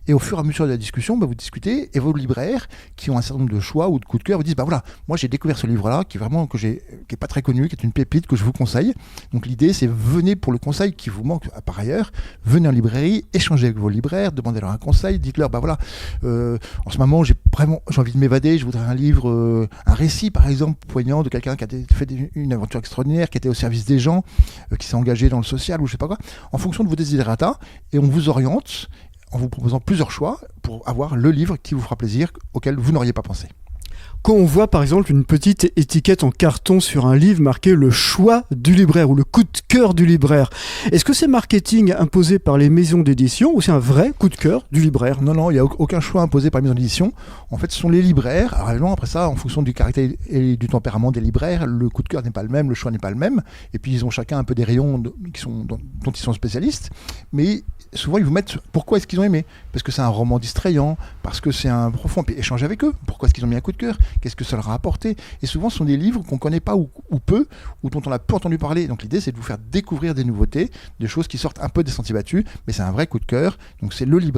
Et au fur et à mesure de la discussion, vous discutez et vos libraires qui ont un certain nombre de choix ou de coups de cœur vous disent voilà, moi j'ai découvert ce livre-là qui est pas très connu, qui est une pépite que je vous conseille. Donc l'idée c'est venez pour le conseil qui vous manque par ailleurs, venez en librairie, échangez avec vos libraires, demandez-leur un conseil, dites-leur en ce moment j'ai envie de m'évader, je voudrais un livre, un récit par exemple poignant de quelqu'un qui a fait une aventure extraordinaire, qui était au service des gens, qui s'est engagé dans le social ou je sais pas quoi, en fonction de vos desiderata, et on vous oriente en vous proposant plusieurs choix pour avoir le livre qui vous fera plaisir, auquel vous n'auriez pas pensé. Quand on voit par exemple une petite étiquette en carton sur un livre marqué le choix du libraire ou le coup de cœur du libraire, est-ce que c'est marketing imposé par les maisons d'édition ou c'est un vrai coup de cœur du libraire ? Non, il n'y a aucun choix imposé par les maisons d'édition. En fait, ce sont les libraires. Alors après ça, en fonction du caractère et du tempérament des libraires, le coup de cœur n'est pas le même, le choix n'est pas le même. Et puis ils ont chacun un peu des rayons dont ils sont spécialistes. Mais souvent ils vous mettent pourquoi est-ce qu'ils ont aimé, parce que c'est un roman distrayant, parce que c'est un profond, puis échanger avec eux, pourquoi est-ce qu'ils ont mis un coup de cœur, qu'est-ce que ça leur a apporté. Et souvent ce sont des livres qu'on ne connaît pas ou peu, ou dont on a peu entendu parler. Donc l'idée c'est de vous faire découvrir des nouveautés, des choses qui sortent un peu des sentiers battus, mais c'est un vrai coup de cœur. Donc c'est le libraire